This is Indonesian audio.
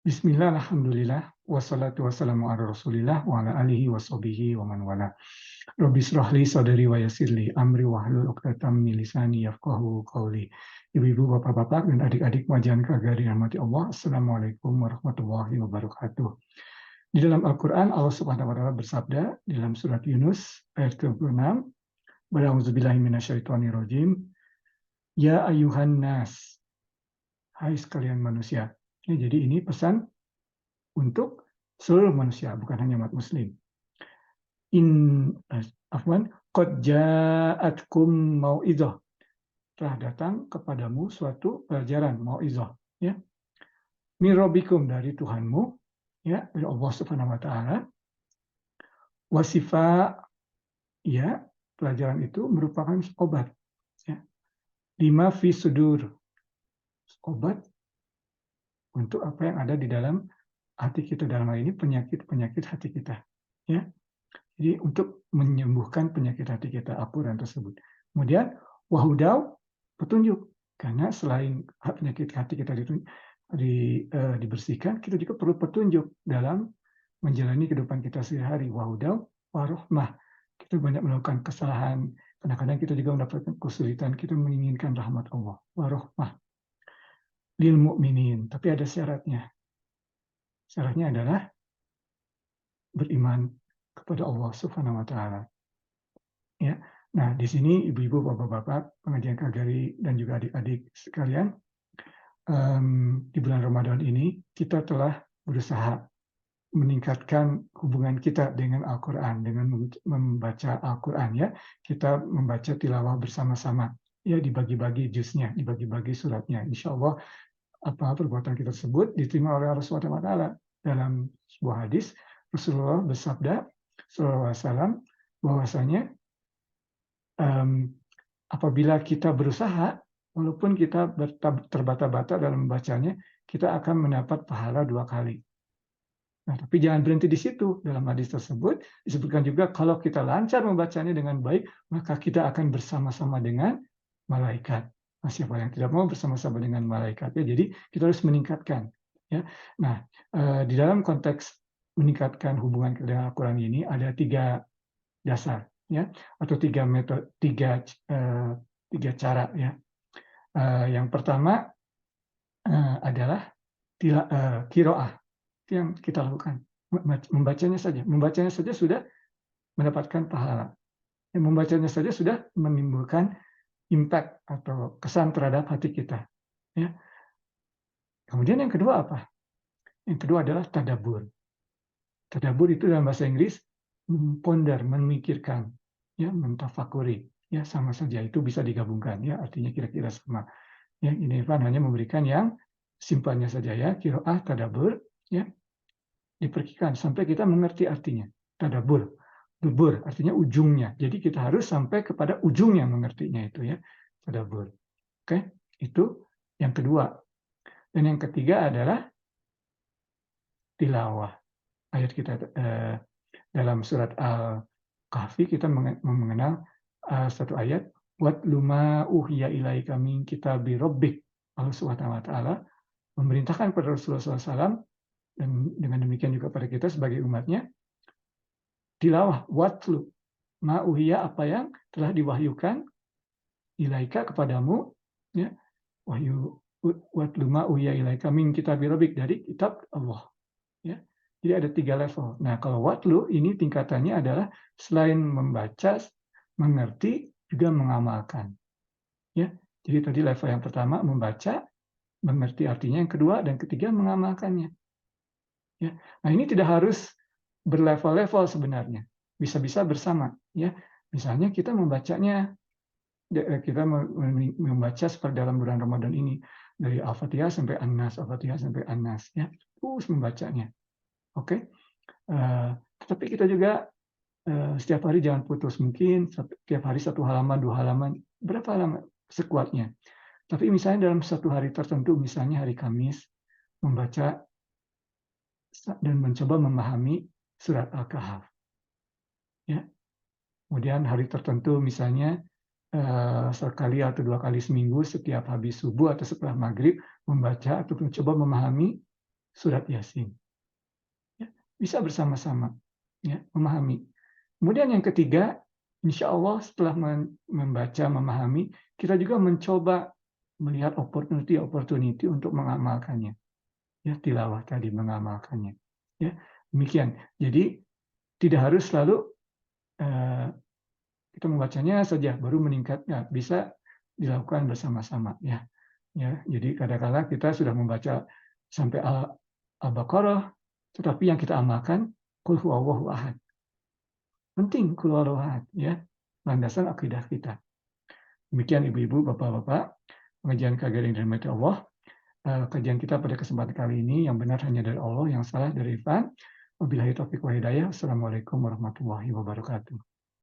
Bismillah, alhamdulillah, wassalatu wassalamu ala rasulillah, wa ala alihi wa sahbihi wa man wala. Rabbi shrah li sadri wa yassir li amri wahlul 'uqdatam min lisani yafqahu qawli. Ibu-ibu, bapak-bapak, dan adik-adik majan kagak dirahmati Allah, Assalamualaikum warahmatullahi wabarakatuh. Di dalam Al-Quran, Allah Subhanahu wa Ta'ala bersabda dalam surat Yunus ayat ke-26, A'udzubillahi minasyaitonirrajim, Ya ayuhan nas, hai sekalian manusia. Ya, jadi ini pesan untuk seluruh manusia, bukan hanya umat muslim. Qad ja'atkum mau'izah. Telah datang kepadamu suatu pelajaran, mau'izah, ya. Min rabbikum, dari Tuhanmu, ya, dari Allah Subhanahu wa taala. Wasifa, ya, pelajaran itu merupakan obat, ya. Lima fi sudur, obat untuk apa yang ada di dalam hati kita, dalam hal ini penyakit-penyakit hati kita, ya. Jadi untuk menyembuhkan penyakit hati kita, apuran tersebut. Kemudian wahudau, petunjuk, karena selain penyakit hati kita dibersihkan, kita juga perlu petunjuk dalam menjalani kehidupan kita sehari-hari. Wahudau warohmah, kita banyak melakukan kesalahan, kadang-kadang kita juga mendapatkan kesulitan, kita menginginkan rahmat Allah. Warohmah lil mu'minin, tapi ada syaratnya. Syaratnya adalah beriman kepada Allah Subhanahu wa taala. Ya. Nah, di sini ibu-ibu, bapak-bapak, pengajian Kagari dan juga adik-adik sekalian, di bulan Ramadan ini kita telah berusaha meningkatkan hubungan kita dengan Al-Qur'an, dengan membaca Al-Qur'an, ya. Kita membaca tilawah bersama-sama, ya, dibagi-bagi juznya, dibagi-bagi suratnya. Insya Allah perbuatan kita tersebut diterima oleh Allah Subhanahu wa taala. Dalam sebuah hadis Rasulullah bersabda sallallahu alaihi wasallam bahwasanya apabila kita berusaha, walaupun kita terbata-bata dalam membacanya, kita akan mendapat pahala 2 kali. Nah, tapi jangan berhenti di situ. Dalam hadis tersebut disebutkan juga kalau kita lancar membacanya dengan baik, maka kita akan bersama-sama dengan malaikat. Nah, siapa yang tidak mau bersama-sama dengan malaikat? Ya, jadi kita harus meningkatkan. Ya. Nah, di dalam konteks meningkatkan hubungan dengan Al-Quran ini ada 3 dasar, ya, atau 3 metode, 3 cara, ya. Yang pertama adalah qiraah, itu yang kita lakukan, membacanya saja sudah mendapatkan pahala. Membacanya saja sudah menimbulkan impact atau kesan terhadap hati kita, ya. Kemudian yang kedua apa? Yang kedua adalah tadabbur. Tadabbur itu dalam bahasa Inggris ponder, memikirkan, ya, mentafakuri, ya, sama saja, itu bisa digabungkan, ya, artinya kira-kira sama. Ya, ini Irfan hanya memberikan yang simpelnya saja, ya, qiraah, tadabbur, ya, diperhatikan sampai kita mengerti artinya. Tadabbur, dubur artinya ujungnya. Jadi kita harus sampai kepada ujungnya mengertinya itu, ya, tadabbur. Oke, itu yang kedua. Dan yang ketiga adalah tilawah. Ayat kita dalam surat Al-Kahfi kita mengenal satu ayat, watlu ma uhiya ilaika min kitabi rabbik. Allah Subhanahu wa taala memerintahkan kepada Rasulullah SAW, dan dengan demikian juga pada kita sebagai umatnya, tilawah, watlu ma uhiya, apa yang telah diwahyukan ilaika kepadamu, ya, wahyu, watlu ma uhiya ilaika min kitabi rabbik, dari kitab Allah, ya. Jadi ada 3 level. Nah, kalau watlu ini tingkatannya adalah selain membaca, mengerti, juga mengamalkan. Ya, jadi tadi level yang pertama membaca, mengerti artinya, yang kedua dan ketiga mengamalkannya. Ya, nah ini tidak harus berlevel-level sebenarnya, bisa-bisa bersama. Ya, misalnya kita membacanya, kita membaca seperti dalam bulan Ramadan ini dari Al-Fatihah sampai An-Nas, Al-Fatihah sampai An-Nas, ya, terus membacanya. Oke, tetapi kita juga setiap hari jangan putus. Mungkin setiap hari 1 halaman, 2 halaman, berapa halaman sekuatnya. Tapi misalnya dalam 1 hari tertentu, misalnya hari Kamis, membaca dan mencoba memahami surat Al-Kahf. Ya. Kemudian hari tertentu, misalnya sekali atau 2 kali seminggu, setiap habis subuh atau setelah maghrib, membaca atau mencoba memahami surat Yasin. Ya, bisa bersama-sama, ya, memahami. Kemudian yang ketiga, insya Allah setelah membaca, memahami, kita juga mencoba melihat opportunity untuk mengamalkannya. Ya, tilawah tadi, mengamalkannya. Ya, demikian. Jadi tidak harus selalu kita membacanya saja baru meningkat, ya, bisa dilakukan bersama-sama, ya. Ya, jadi kadang-kala kita sudah membaca sampai Al-Baqarah, tetapi yang kita amalkan qul huwallahu ahad. Penting qul huwallahu ahad, ya, landasan akidah kita. Demikian Ibu-ibu, Bapak-bapak, pengajian KGR yang dirahmati Allah. Kajian kita pada kesempatan kali ini yang benar hanya dari Allah, yang salah dari Irfan. Wabillahi taufiq wa hidayah. Wassalamualaikum warahmatullahi wabarakatuh.